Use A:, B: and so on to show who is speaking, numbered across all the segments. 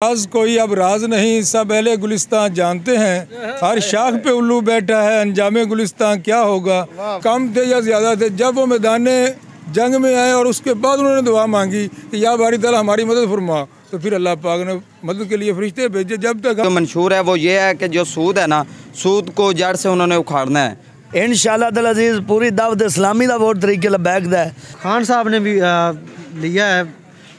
A: राज कोई अब राज नहीं, सब अहले गुलिस्तान जानते हैं। हर शाख पे उल्लू बैठा है, अंजामे गुलिस्तान क्या होगा। कम थे या ज़्यादा थे, जब वो मैदान जंग में आए और उसके बाद उन्होंने दुआ मांगी कि या बारी ताला हमारी मदद फरमा, तो फिर अल्लाह पाक ने मदद के लिए फरिश्ते भेजे। जब तक
B: जो मंशूर है वो ये है कि जो सूद है ना, सूद को जड़ से उन्होंने उखाड़ना है।
C: इंशाअल्लाह अब्दुल अजीज पूरी दावत इस्लामी का वोट तरीके लबैक दा है।
D: खान साहब ने भी लिया है,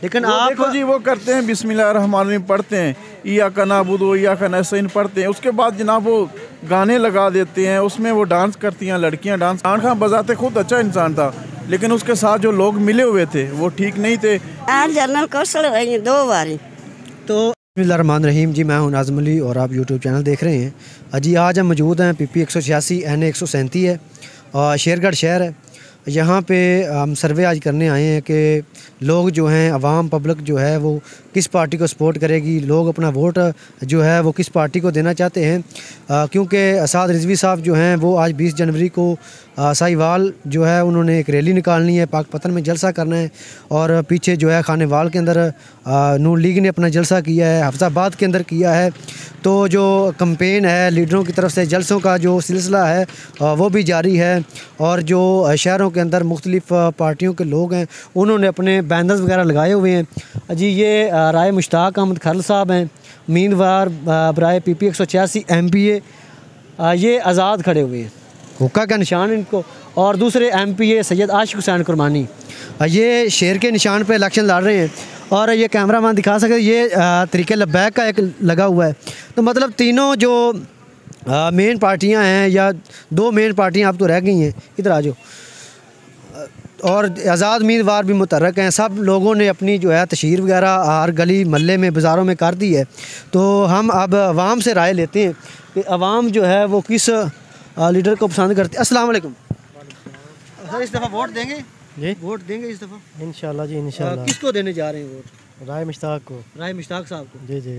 D: लेकिन आप
E: देखो जी, वो करते हैं बिस्मिल्लाहिर्रहमानिर्रहीम पढ़ते हैं, इया का नाबुदो इया का नस्तईन पढ़ते हैं, उसके बाद जनाब वो गाने लगा देते हैं, उसमें वो डांस करती हैं लड़कियां डांस। खान खान बजाते खुद अच्छा इंसान था, लेकिन उसके साथ जो लोग मिले हुए थे वो ठीक नहीं थे।
F: जनरल कौशल रही 2 बारी।
D: तो बिस्मिल्लाहिर्रहमानिर्रहीम जी, मैं हूं नाज़िम अली और आप यूट्यूब चैनल देख रहे हैं। जी आज हम मौजूद हैं PP 186 NA 137 है और शेरगढ़ शहर है। यहाँ पे हम सर्वे आज करने आए हैं कि लोग जो हैं, अवाम पब्लिक जो है वो किस पार्टी को सपोर्ट करेगी, लोग अपना वोट जो है वो किस पार्टी को देना चाहते हैं। क्योंकि असाद रिजवी साहब जो हैं वो आज 20 जनवरी को साहिवाल जो है उन्होंने एक रैली निकालनी है, पाकपतन में जलसा करना है। और पीछे जो है खानेवाल के अंदर नून लीग ने अपना जलसा किया है, हफ्जाबाद के अंदर किया है। तो जो कंपेन है लीडरों की तरफ से, जलसों का जो सिलसिला है वो भी जारी है। और जो शहरों के अंदर मुख्तलिफ़ पार्टियों के लोग हैं उन्होंने अपने बैनर्स वगैरह लगाए हुए हैं। जी ये राय मुश्ताक अहमद खरल साहब हैं, उम्मीदवार बराए PP 186 MPA। ये आज़ाद खड़े हुए हैं, हुक्का का निशान इनको, और दूसरे MPA सैयद आशिक हुसैन कुरबानी ये शेर के निशान पे इलेक्शन लड़ रहे हैं। और ये कैमरा मैन दिखा सके, ये तरीके लबैक का एक लगा हुआ है। तो मतलब तीनों जो मेन पार्टियां हैं या 2 मेन पार्टियां अब तो रह गई हैं, इधर आ जाओ, और आज़ाद उम्मीदवार भी मुतहर्रिक हैं। सब लोगों ने अपनी जो है तशहीर वगैरह हर गली महल्ले में बाज़ारों में कर दी है। तो हम अब आवाम से राय लेते हैं कि आवाम जो है वो किस लीडर को पसंद करते हैं। अस्सलाम वालेकुम सर, इस दफ़ा वोट देंगे जी? वोट देंगे इस दफ़ा
G: इंशाल्लाह जी, इंशाल्लाह।
D: किसको देने जा रहे हैं वोट?
G: राय मुश्ताक को।
D: राय मुश्ताक साहब को?
G: जी जी।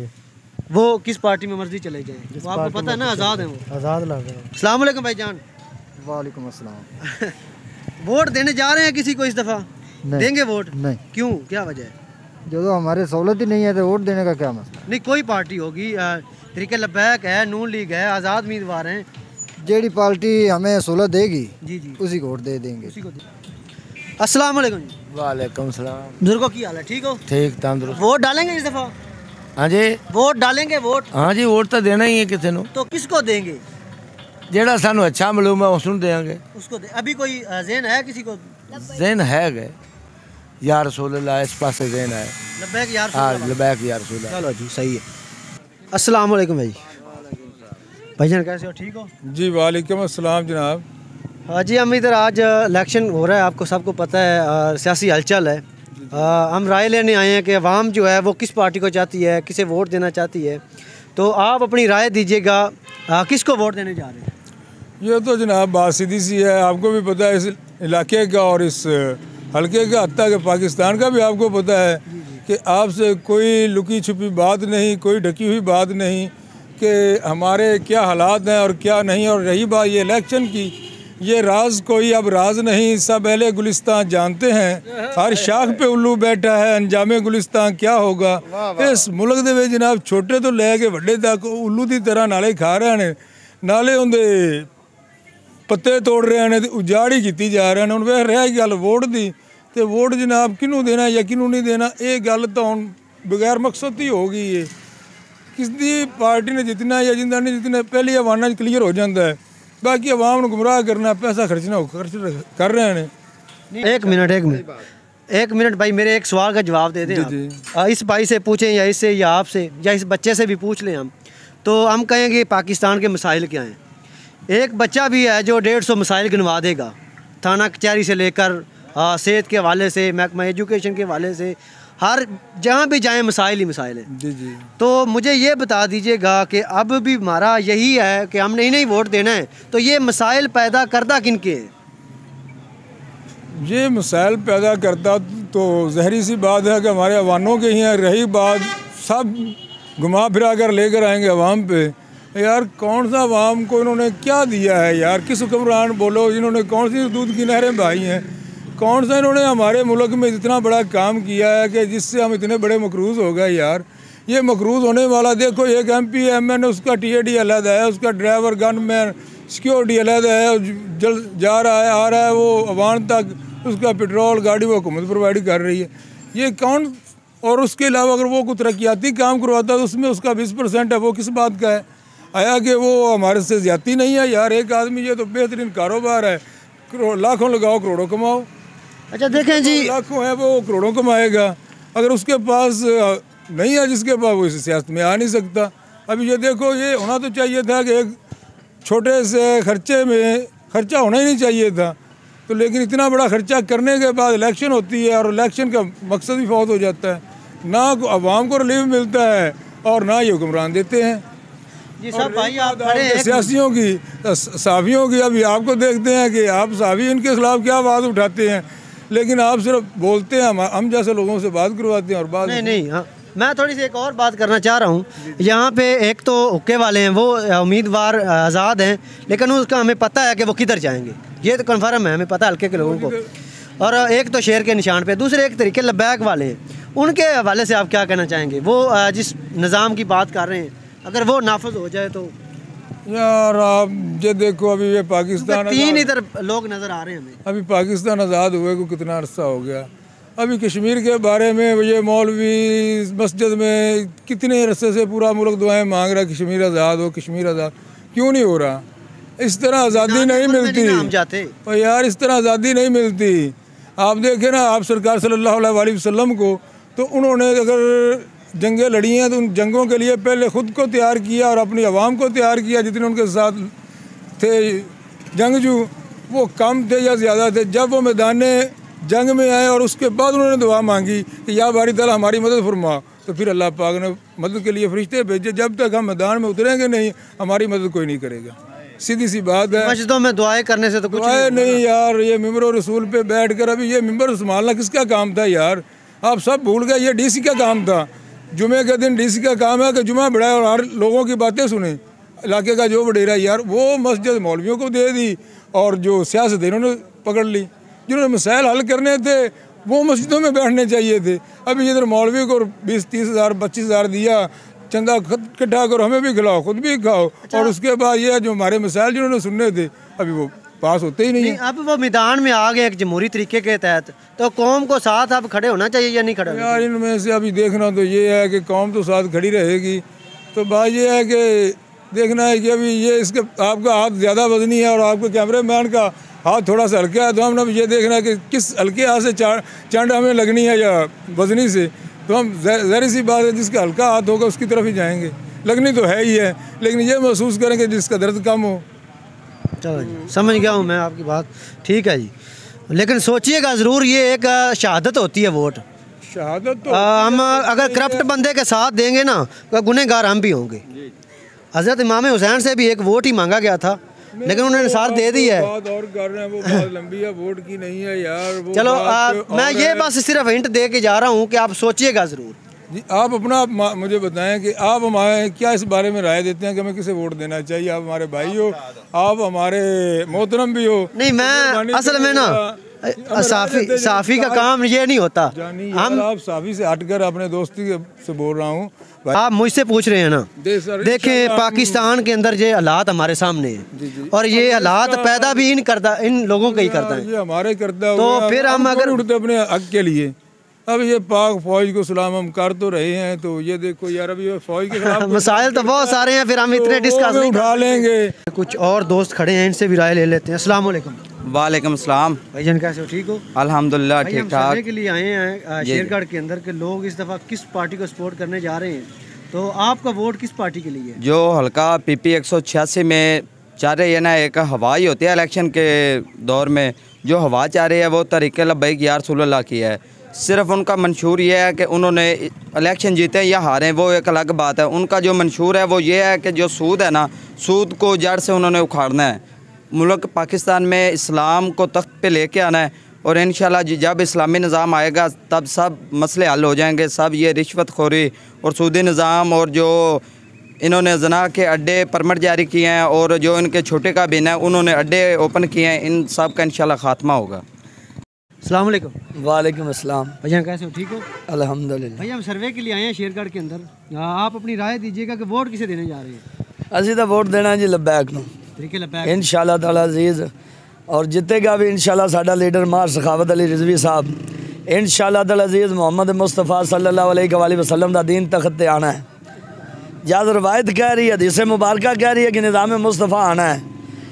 G: वो
D: वो किस पार्टी में मर्जी चले जाएं, वो आपको पता है ना, आज़ाद हैं वो।
G: आज़ाद लग रहे हैं।
D: अस्सलाम वालेकुम भाईजान।
G: वालेकुम अस्सलाम।
D: वोट देने जा रहे हैं किसी को इस दफ़ा? देंगे वोट?
G: नहीं।
D: क्यों, क्या वजह है?
G: जो हमारे सहूलत ही नहीं है तो वोट देने का क्या मसला।
D: नहीं, कोई पार्टी होगी, तरीके लबैक है, नून लीग है, आज़ाद उम्मीदवार हैं।
G: जेडी पार्टी हमें सहूलत देगी
D: जी जी,
G: उसी को वोट दे देंगे।
D: उसी को। अस्सलाम वालेकुम जी।
C: वालेकुम सलाम।
D: बुजुर्गों की हाल है, ठीक हो?
C: ठीक तंदुरुस्त।
D: वोट डालेंगे इस दफ़ा?
C: हाँ जी,
D: वोट डालेंगे वोट?
C: हाँ जी, वोट तो देना ही है किसी को।
D: तो किसको देंगे?
C: जेड़ा सानू अच्छा मालूम है उसको देंगे।
D: उसको अभी कोई ज़हन है किसी को?
C: ज़हन है गए या रसूल अल्लाह, इस पास ज़हन है
D: लबैक यार।
C: हाँ, लबैक या रसूल।
D: चलो जी, सही है। अस्सलाम वालेकुम भाई। भाईजान कैसे हो, ठीक हो?
A: जी वालेकुम अस्सलाम जनाब।
D: हाँ जी, हम इधर आज इलेक्शन हो रहा है, आपको सबको पता है, सियासी हलचल है। हम राय लेने आए हैं कि अवाम जो है वो किस पार्टी को चाहती है, किसे वोट देना चाहती है। तो आप अपनी राय दीजिएगा, किसको वोट देने जा रहे हैं?
A: ये तो जनाब बात सीधी सी है, आपको भी पता है इस इलाके का और इस हल्के का, हत्ता के पाकिस्तान का भी आपको पता है कि आपसे कोई लुकी छुपी बात नहीं, कोई ढकी हुई बात नहीं कि हमारे क्या हालात हैं और क्या नहीं। और रही बात ये इलेक्शन की, ये राज कोई अब राज नहीं, सब अहले गुलिस्तान जानते हैं। हर शाख पे उल्लू बैठा है, अंजामे गुलिस्तान क्या होगा। इस मुल्क दे विच जनाब छोटे तो लैके वड्डे तक उल्लू की तरह नाले खा रहे हैं, नाले उनके पत्ते तोड़ रहे हैं, उजाड़ ही की जा रहे हैं। हुण वे रह गल वोट की, तो वोट जनाब किनू देना या किनू नहीं देना, ये गल तो हुण बगैर मकसद ही हो गई है। किसी पार्टी ने जितना या जिंदा नहीं जितना, पहले अवाना क्लीयर हो जाता है, बाकी अवाम को गुमराह करना, पैसा खर्चना खर्च कर रहे हैं।
D: एक मिनट भाई, मेरे एक सवाल का जवाब दे दें आप। इस भाई से पूछें या इससे या आपसे या इस बच्चे से भी पूछ लें हम, तो हम कहेंगे पाकिस्तान के मसाइल क्या हैं। एक बच्चा भी है जो 150 मसाइल गिनवा देगा, थाना कचहरी से लेकर सेहत के हवाले से, महकमा एजुकेशन के हवाले से, हर जहाँ भी जाएं मसाइल ही मसाइल हैं।
A: जी जी।
D: तो मुझे ये बता दीजिएगा कि अब भी हमारा यही है कि हमने ही नहीं वोट देना है, तो ये मसाइल पैदा करता किन के हैं?
A: ये मसाइल पैदा करता तो जहरी सी बात है कि हमारे अवानों के ही हैं। रही बात सब घुमा फिरा कर लेकर आएंगे अवाम पे। यार कौन सा अवाम को इन्होंने क्या दिया है यार, किस हुक्मरान बोलो जिन्होंने कौन सी दूध की नहरें बहाई हैं, कौन सा इन्होंने हमारे मुल्क में इतना बड़ा काम किया है कि जिससे हम इतने बड़े मकरूज़ हो गए। यार ये मकरूज होने वाला। देखो एक MP MN उसका TAD अलग है, उसका ड्राइवर गनमैन सिक्योरिटी अलग है, जल जा रहा है आ रहा है वो अवान तक, उसका पेट्रोल गाड़ी वो हुकूमत प्रोवाइड कर रही है। ये कौन, और उसके अलावा अगर वो कोई तरक्याती काम करवाता है तो उसमें उसका 20% है, वो किस बात का है? आया कि वो हमारे से ज़्यादती नहीं है यार। एक आदमी, ये तो बेहतरीन कारोबार है, लाखों लगाओ करोड़ों कमाओ।
D: अच्छा देखें जी,
A: लाखों है वो करोड़ों कमाएगा। अगर उसके पास नहीं है, जिसके पास, वो इस सियासत में आ नहीं सकता। अभी ये देखो, ये होना तो चाहिए था कि एक छोटे से खर्चे में खर्चा होना ही नहीं चाहिए था, तो लेकिन इतना बड़ा खर्चा करने के बाद इलेक्शन होती है और इलेक्शन का मकसद भी फौत हो जाता है। ना आवाम को रिलीफ मिलता है और ना ये हुक्मरान देते हैं।
D: ये सब भाई आप खड़े हैं
A: सियासियों की, साफियों की, अभी आपको देखते हैं कि आप साफी इनके खिलाफ क्या आवाज़ उठाते हैं, लेकिन आप सिर्फ बोलते हैं, हम जैसे लोगों से बात करवाते हैं और बात
D: नहीं। हाँ, मैं थोड़ी सी एक और बात करना चाह रहा हूँ। यहाँ पे एक तो हुक्के वाले हैं, वो उम्मीदवार आज़ाद हैं, लेकिन उसका हमें पता है कि वो किधर जाएंगे, ये तो कन्फर्म है, हमें पता है हल्के के लोगों को। और एक तो शेर के निशान पे, दूसरे एक तरीके लब्बैक वाले हैं, उनके हवाले से आप क्या कहना चाहेंगे? वो जिस निज़ाम की बात कर रहे हैं, अगर वो नाफज हो जाए तो
A: यार आप ये देखो, अभी ये पाकिस्तान,
D: तीन इधर लोग नज़र आ रहे हैं हमें।
A: अभी पाकिस्तान आज़ाद हुए को कितना अरसा हो गया। अभी कश्मीर के बारे में ये मौलवी मस्जिद में कितने अरसे से पूरा मुल्क दुआएं मांग रहा है, कश्मीर आज़ाद हो, कश्मीर आज़ाद। क्यों नहीं हो रहा? इस तरह आज़ादी नहीं मिलती और यार, इस तरह आज़ादी नहीं मिलती। आप देखें ना, आप सरकार सल्लल्लाहु अलैहि वसल्लम को, तो उन्होंने अगर जंगें लड़ी हैं तो उन जंगों के लिए पहले ख़ुद को तैयार किया और अपनी आवाम को तैयार किया। जितने उनके साथ थे जंगजू, वो कम थे या ज़्यादा थे, जब वो मैदान जंग में आए और उसके बाद उन्होंने दुआ मांगी कि या बारी ताला हमारी मदद फरमा, तो फिर अल्लाह पाक ने मदद के लिए फरिश्ते भेजे। जब तक हम मैदान में उतरेंगे नहीं, हमारी मदद कोई नहीं करेगा। सीधी सी बात है।
D: मस्जिदों में दुआएं करने से तो कुछ
A: नहीं यार, ये मिंबर और रसूल पे बैठ कर, अभी ये मिंबर संभालना किसका काम था यार? आप सब भूल गए, ये DC का काम था। जुमे के दिन DC का काम है कि जुमा बढ़ाए और हर लोगों की बातें सुने। इलाके का जो वडेरा यार, वो मस्जिद मौलवियों को दे दी और जो सियासत इन्होंने पकड़ ली। जिन्होंने मसाइल हल करने थे वो मस्जिदों में बैठने चाहिए थे। अभी इधर मौलवी को 20-30 हज़ार 25 हज़ार दिया, चंदा इकट्ठा करो, हमें भी खिलाओ, खुद भी खाओ, और उसके बाद ये जो हमारे मसाइल जिन्होंने सुनने थे अभी वो पास होते ही नहीं।
D: अब वो मैदान में आ गए एक जमहूरी तरीके के तहत, तो कौम को साथ अब खड़े होना चाहिए या नहीं खड़े?
A: यार इनमें से अभी देखना तो ये है कि कौम तो साथ खड़ी रहेगी, तो बात ये है कि देखना है कि अभी ये इसके आपका हाथ ज़्यादा वजनी है और आपके कैमरे मैन का हाथ थोड़ा सा हल्का है, तो हमने ये देखना है कि किस हल्के हाथ से चंड हमें लगनी है या वजनी से। तो हम ज़ाहिर सी बात है, जिसका हल्का हाथ होगा उसकी तरफ ही जाएंगे। लगनी तो है ही है, लेकिन ये महसूस करेंगे जिसका दर्द कम हो।
D: चलो जी, समझ गया हूँ मैं आपकी बात, ठीक है जी। लेकिन सोचिएगा ज़रूर, ये एक शहादत होती है वोट।
A: शहादत तो
D: हम अगर करप्ट बंदे के साथ देंगे ना तो गुनहगार हम भी होंगे। हज़रत इमाम हुसैन से भी एक वोट ही मांगा गया था, लेकिन उन्होंने साथ दे दी है।
A: बात और कर रहे हैं, वो बात लंबी है, वोट की नहीं है यार। वो
D: चलो मैं ये बस सिर्फ हिंट दे के जा रहा हूँ कि आप सोचिएगा ज़रूर
A: जी। आप अपना मुझे बताएं कि आप हमारे क्या इस बारे में राय देते हैं कि हमें किसे वोट देना चाहिए? आप हमारे भाई हो, आप हमारे मोहतरम भी हो।
D: नहीं, मैं असल में ना साफ़ी का काम ये नहीं होता।
A: हम आप साफ़ी से हटकर अपने दोस्ती से बोल रहा हूँ।
D: आप मुझसे पूछ रहे हैं ना, देखें पाकिस्तान के अंदर ये हालात हमारे सामने हैं और ये हालात पैदा भी इन लोगों का ही करता है।
A: ये हमारे करता
D: तो फिर हम अगर
A: उठते अपने हक के लिए, अब ये पाक फौज को सलाम हम कर तो रहे हैं, तो ये देखो यार, अभी फौज के खिलाफ
D: मसाइल तो बहुत सारे हैं, फिर हम इतने डिस्कस नहीं
A: उठा लेंगे।
D: कुछ और दोस्त खड़े हैं, इनसे भी राय ले लेते हैं। अस्सलाम वालेकुम।
B: वालेकुम सलाम
D: भाईजान, कैसे हो? ठीक हो?
B: अल्हम्दुलिल्लाह ठीक ठाक।
D: के लिए आए हैं शेरगढ़ के अंदर के लोग इस दफ़ा किस पार्टी को सपोर्ट करने जा रहे हैं, तो आपका वोट किस पार्टी के लिए है?
B: जो हल्का PP 186 में चाह रहे हैं ना, एक हवा ही होती है इलेक्शन के दौर में, जो हवा चाह रही है वो तरीक़े लब्बैक या रसूलुल्लाह की है। सिर्फ उनका मंशूर ये है कि उन्होंने इलेक्शन जीते या हारे वो एक अलग बात है। उनका जो मंशूर है वो ये है कि जो सूद है ना, सूद को जड़ से उन्होंने उखाड़ना है। मुल्क पाकिस्तान में इस्लाम को तख्त पे लेके आना है और इंशाल्लाह जब इस्लामी निज़ाम आएगा तब सब मसले हल हो जाएंगे। सब ये रिश्वतखोरी और सूदी निज़ाम और जो इन्होंने जना के अड्डे परमिट जारी किए हैं और जो इनके छोटे काबीना है उन्होंने अड्डे ओपन किए हैं, इन सब का इंशाल्लाह ख़ात्मा होगा।
D: अस्सलाम वालेकुम।
C: वालेकुम अस्सलाम।
D: भैया कैसे हो, ठीक हो?
C: अल्हम्दुलिल्लाह।
D: भैया हम सर्वे के लिए आए हैं शेरगढ़ के अंदर। आप अपनी राय दीजिएगा कि वोट किसे देने जा रहे हैं?
C: असी तो वोट देना जी लब्बैक नूं
D: तरीके लब्बैक
C: इंशाअल्लाह ताला अजीज़, और जितेगा भी इंशाअल्लाह साडा लीडर मार सखावत अली रिजवी साहब। इंशाअल्लाह ताला अजीज़ मोहम्मद मुस्तफ़ा सल्लल्लाहु अलैहि वसल्लम दा दीन तख्त ते आना है। जद रवायत कह रही है, हदीस मुबारक कह रही है कि निज़ाम मुस्तफ़ा आना है,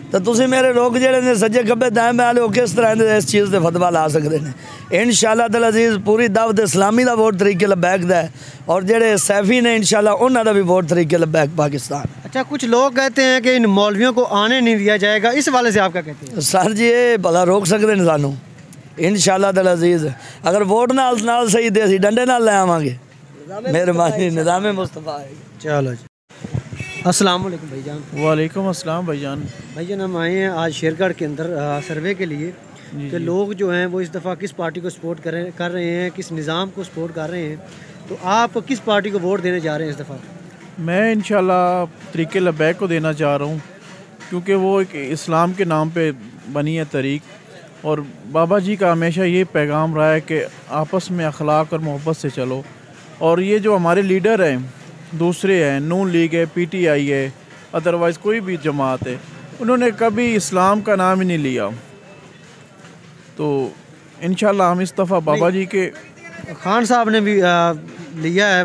C: तो तुसी मेरे लोग जेड़े ने सज्जे खब्बे दाएं बाएं लोग किस तरह इस चीज़ से फतवा ला सकते हैं। इंशाअल्लाह ताला अजीज़ पूरी दावत इस्लामी का वोट तरीके लब्बैक दा है, और जेड़े सैफी ने इंशाअल्लाह उन्हों का भी वोट तरीके लब्बैक पाकिस्तान।
D: अच्छा, कुछ लोग कहते हैं कि इन मौलवियों को आने नहीं दिया जाएगा, इस वाले से आप क्या कहते हैं?
C: सर जी ये भला रोक सकते हैं सानू? इंशाअल्लाह ताला अजीज़ अगर वोट नाल सही दे असीं डंडे नाल ले आवांगे। मेहरबानी, निज़ाम मुस्तफ़ा आएगा।
D: चलो जी, अस्सलाम वालेकुम भाईजान।
E: वालेकुम अस्सलाम भाईजान।
D: भाईजान हम आए हैं आज शेरगढ़ के अंदर सर्वे के लिए कि लोग जो हैं वो इस दफ़ा किस पार्टी को सपोर्ट कर रहे हैं, किस निज़ाम को सपोर्ट कर रहे हैं। तो आप किस पार्टी को वोट देने जा रहे हैं इस दफ़ा?
E: मैं इंशाल्लाह तरीके लब्बैक को देना चाह रहा हूँ, क्योंकि वो एक इस्लाम के नाम पे बनी है तरीक, और बाबा जी का हमेशा ये पैगाम रहा है कि आपस में अखलाक और मोहब्बत से चलो। और ये जो हमारे लीडर हैं दूसरे हैं, नून लीग है, PTI है, अदरवाइज़ कोई भी जमात है, उन्होंने कभी इस्लाम का नाम ही नहीं लिया। तो इंशाल्लाह हम इस दफ़ा बाबा जी के
D: खान साहब ने भी लिया है,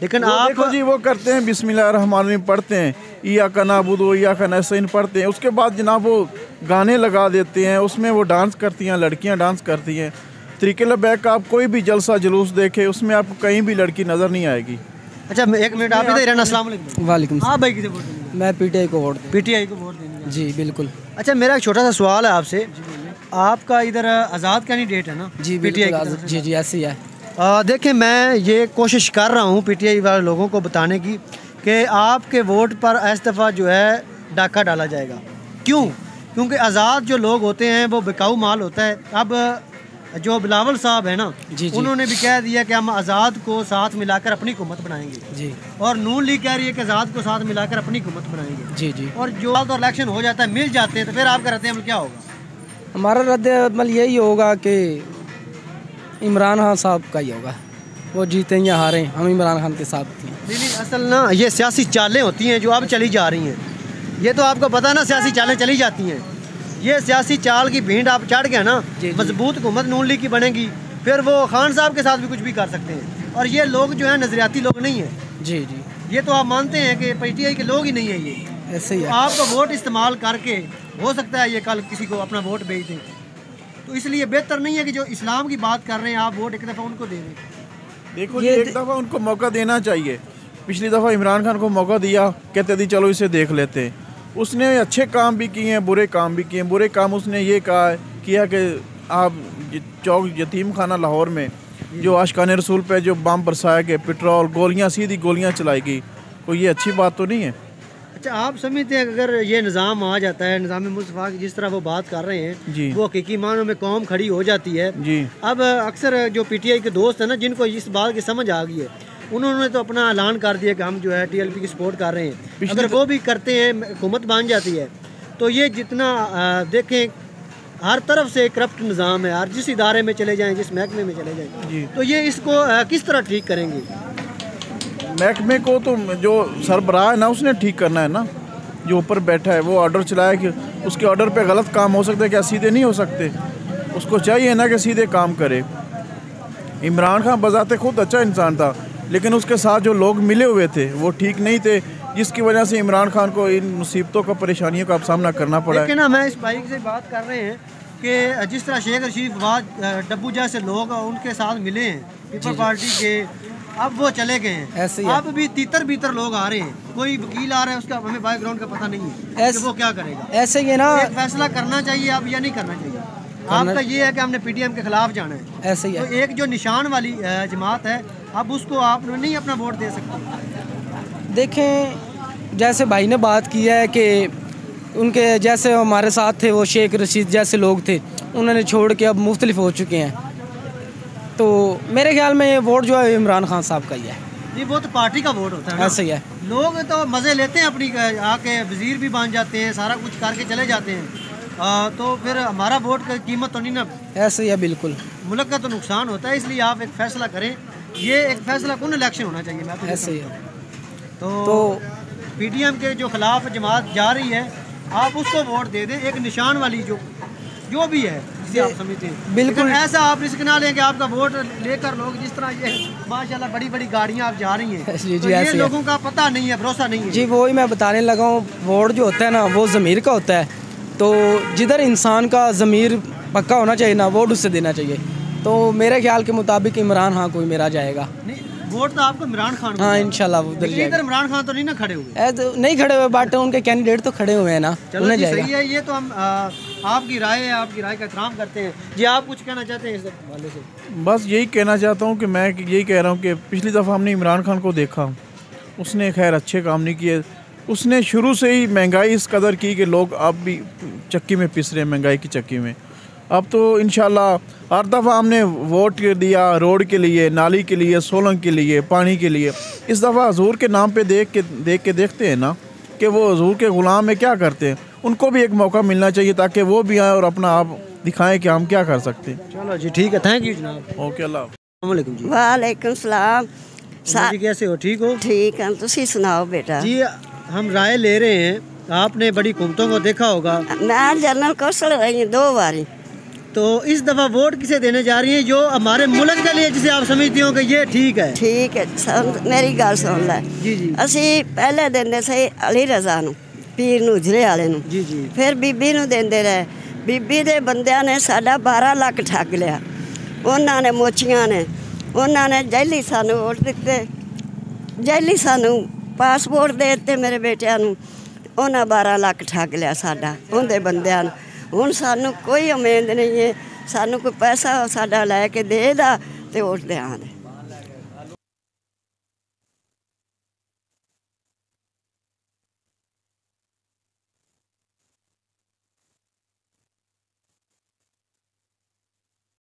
D: लेकिन आप
E: देखो जी वो करते हैं बिस्मिल्लाहिर्रहमानिर्रहीम पढ़ते हैं, इया का नाबुदो इया का नस्तईन पढ़ते हैं, उसके बाद जनाब वो गाने लगा देते हैं, उसमें वो डांस करती हैं, लड़कियां डांस करती हैं। तरीके लब्बैक का आप कोई भी जलसा जुलूस देखे उसमें आपको कहीं भी लड़की नज़र नहीं आएगी।
D: अच्छा, एक मिनट आप इधर रहना। अस्सलाम वालेकुम।
H: वालेकुम।
D: आप भाई किसे वोट देंगे?
H: मैं PTI को वोट
D: PTI को वोट देंगे
H: जी बिल्कुल।
D: अच्छा, मेरा एक छोटा सा सवाल है आपसे। आपका इधर आज़ाद कैंडिडेट है ना?
H: जी
D: PTI की तरफ से?
H: जी ऐसे ही है।
D: देखिए, मैं ये कोशिश कर रहा हूँ PTI वाले लोगों को बताने की कि आपके वोट पर इस दफ़ा जो है डाका डाला जाएगा। क्यों? क्योंकि आज़ाद जो लोग होते हैं वो बिकाऊ माल होता है। अब जो बिलावल साहब है ना, उन्होंने भी कह दिया कि हम आज़ाद को साथ मिलाकर अपनी हुकूमत बनाएंगे जी, और नून लीग कह रही है कि आज़ाद को साथ मिलाकर अपनी हुकूमत बनाएंगे जी जी। और जो तो इलेक्शन हो जाता है, मिल जाते हैं, तो फिर आपका रद्द अमल क्या होगा?
H: हमारा रद्द अमल यही होगा कि इमरान खान साहब का ही होगा, वो जीतें या हारें हम इमरान खान के साथ हैं।
D: नहीं, असल ना ये सियासी चालें होती हैं जो अब चली जा रही हैं। ये तो आपको पता है ना, सियासी चालें चली जाती हैं। ये सियासी चाल की भीड़ आप चढ़ गया ना, मजबूत हुकूमत नून लीग की बनेगी, फिर वो खान साहब के साथ भी कुछ भी कर सकते हैं। और ये लोग जो है नजरियाती लोग नहीं है
H: जी जी,
D: ये तो आप मानते हैं कि PTI के लोग ही नहीं है। ये
H: ऐसे ही है।
D: तो आपका वोट इस्तेमाल करके हो सकता है ये कल किसी को अपना वोट बेच दें, तो इसलिए बेहतर नहीं है कि जो इस्लाम की बात कर रहे हैं आप वोट एक दफ़ा उनको दे दें।
E: देखो ये एक दफ़ा उनको मौका देना चाहिए। पिछली दफ़ा इमरान खान को मौका दिया, कहते थे चलो इसे देख लेते हैं। उसने अच्छे काम भी किए हैं, बुरे काम भी किए हैं। बुरे काम उसने ये किया कि आप चौक यतीम खाना लाहौर में जो आशिकाने रसूल पे जो बम बरसाया गया, पेट्रोल गोलियां, सीधी गोलियां चलाई गई, कोई ये अच्छी बात तो नहीं है।
D: अच्छा, आप समझते हैं अगर ये निज़ाम आ जाता है, निज़ाम मुस्तफ़ा की जिस तरह वो बात कर रहे हैं
E: जी, वो
D: हकीकी मानों में कौम खड़ी हो जाती है
E: जी।
D: अब अक्सर जो PTI के दोस्त हैं ना, जिनको इस बात की समझ आ गई है, उन्होंने तो अपना ऐलान कर दिया कि हम जो है TLP की सपोर्ट कर रहे हैं। अगर वो भी करते हैं, हुकूमत बन जाती है, तो ये जितना देखें हर तरफ से करप्ट निज़ाम है, हर जिस इदारे में चले जाएं, जिस महकमे में चले जाएं, तो ये इसको किस तरह ठीक करेंगे?
E: महकमे को तो जो सरबराह है ना उसने ठीक करना है ना, जो ऊपर बैठा है वो ऑर्डर चलाया कि उसके ऑर्डर पे गलत काम हो सकते हैं, क्या सीधे नहीं हो सकते? उसको चाहिए ना कि सीधे काम करे। इमरान खान बजाते खुद अच्छा इंसान था, लेकिन उसके साथ जो लोग मिले हुए थे वो ठीक नहीं थे, जिसकी वजह से इमरान खान को इन मुसीबतों का, परेशानियों का सामना करना पड़ा है।
D: लेकिन ना मैं इस भाई से बात कर रहे हैं कि जिस तरह शेख रशीद डब्बू जैसे लोग उनके साथ मिले हैं पीपल पार्टी के, अब वो चले गए हैं,
H: ऐसे ही
D: अब भी तीतर बीतर लोग आ रहे हैं। कोई वकील आ रहा है, उसका हमें बैकग्राउंड का पता नहीं है कि वो क्या करेगा।
H: ऐसे ही है ना,
D: एक फैसला करना चाहिए अब या नहीं करना चाहिए? आपका ये है कि हमने PTM के खिलाफ जाना है,
H: ऐसे ही है।
D: तो एक जो निशान वाली जमात है, अब उसको आप नहीं अपना वोट दे सकते।
H: देखें, जैसे भाई ने बात की है कि उनके जैसे हमारे साथ थे वो शेख रशीद जैसे लोग थे, उन्होंने छोड़ के अब मुख्तलिफ हो चुके हैं, तो मेरे ख्याल में ये वोट जो है इमरान खान साहब का ही है।
D: नहीं, वो तो पार्टी का वोट होता है,
H: ऐसे ही है।
D: लोग तो मज़े लेते हैं अपनी, आके वजीर भी बन जाते हैं, सारा कुछ करके चले जाते हैं, तो फिर हमारा वोट की कीमत तो नहीं ना,
H: ऐसे ही है बिल्कुल।
D: मुल्क का तो नुकसान होता है, इसलिए आप एक फैसला करें। ये एक फैसला कौन इलेक्शन होना चाहिए, मैं तो
H: ऐसे ही है।
D: तो पीटीएम के जो खिलाफ जमात जा रही है, आप उसको वोट दे दें, एक निशान वाली जो भी है जिसे आप समझते हैं।
H: बिल्कुल
D: ऐसा आप रिस्क ना लें कि आपका वोट लेकर लोग, जिस तरह ये माशाल्लाह बड़ी बड़ी गाड़ियां आप जा रही हैं,
H: जी,
D: तो ये
H: ऐसे
D: लोगों का पता नहीं है, भरोसा नहीं है।
H: जी वही मैं बताने लगा हूँ, वोट जो होता है ना वो ज़मीर का होता है। तो जिधर इंसान का ज़मीर पक्का होना चाहिए ना, वोट उससे देना चाहिए। तो मेरे ख्याल के मुताबिक इमरान खान कोई मेरा जाएगा।
D: नहीं, वोट तो आपको इमरान खान को
H: हाँ
D: देना।
H: इंशाल्लाह वो उधर
D: लेकिन
H: जाएगा।
D: इधर इमरान खान तो नहीं ना खड़े हुए।
H: तो नहीं खड़े हुए, बट उनके कैंडिडेट तो खड़े हुए हैं ना,
D: चलो
H: उन्हें
D: जी,
H: जाएगा।
D: सही है, ये तो हम आपकी राय है, आपकी राय का एहतराम करते हैं। जी आप कुछ कहना चाहते हैं इस हवाले से?
E: बस यही कहना चाहता हूँ कि मैं यही कह रहा हूँ कि पिछली दफ़ा हमने इमरान खान को देखा, उसने खैर अच्छे काम नहीं किए। उसने शुरू से ही महंगाई इस कदर की कि लोग अब भी चक्की में पिस रहे हैं, महंगाई की चक्की में। अब तो इंशाल्लाह हर दफ़ा हमने वोट दिया रोड के लिए, नाली के लिए, सोलंग के लिए, पानी के लिए। इस दफ़ा हजूर के नाम पे देख के देखते हैं ना कि वो हजूर के ग़ुलाम में क्या करते हैं। उनको भी एक मौका मिलना चाहिए ताकि वो भी आए और अपना आप दिखाएं कि हम क्या कर सकते हैं।
D: चलो जी ठीक है, थैंक यू जनाब।
E: ओके, अल्लाह।
D: अस्सलाम वालेकुम जी।
F: वालेकुम सलाम।
D: जी कैसे हो, ठीक हो?
F: ठीक है, तुसी सुनाओ बेटा।
D: जी हम राय ले रहे हैं, आपने बड़ी हुकूमतों को देखा होगा,
F: मैं जनरल कौशल रही हूँ 2 बारी।
D: तो इस दफ़ा वोट किसे देने जा रही हैं जो हमारे मुल्क के लिए, जिसे आप समझती हो कि ये ठीक है?
F: ठीक है, मेरी गल सुन लै।
D: जी जी।
F: ਅਸੀਂ ਪਹਿਲੇ ਦਿੰਦੇ ਸੀ ਅਲੀ ਰਜ਼ਾ ਨੂੰ, ਪੀਰ ਨੂੰ, ਉਜਰੇ ਵਾਲੇ ਨੂੰ।
D: ਜੀ ਜੀ।
F: ਫਿਰ ਬੀਬੀ ਨੂੰ ਦਿੰਦੇ ਰਹੇ। ਬੀਬੀ ਦੇ ਬੰਦਿਆਂ ਨੇ ਸਾਡਾ 12 ਲੱਖ ਠੱਗ ਲਿਆ। ਉਹਨਾਂ ਨੇ ਮੋਚੀਆਂ ਨੇ, ਉਹਨਾਂ ਨੇ ਜੈਲੀ ਸਾਨੂੰ ਵੋਟ ਦਿੱਤੇ, ਜੈਲੀ ਸਾਨੂੰ ਪਾਸਪੋਰਟ ਦੇ ਦਿੱਤੇ ਮੇਰੇ ਬੇਟਿਆਂ ਨੂੰ। ਉਹਨਾਂ 12 ਲੱਖ ਠੱਗ ਲਿਆ ਸਾਡਾ, ਉਹਦੇ ਬੰਦਿਆਂ ਨੂੰ। ਹੁਣ ਸਾਨੂੰ ਕੋਈ ਉਮੀਦ ਨਹੀਂ ਹੈ, ਸਾਨੂੰ ਕੋਈ ਪੈਸਾ ਸਾਡਾ ਲੈ ਕੇ ਦੇਦਾ ਤੇ ਵੋਟ ਦਿਆਂਗੇ।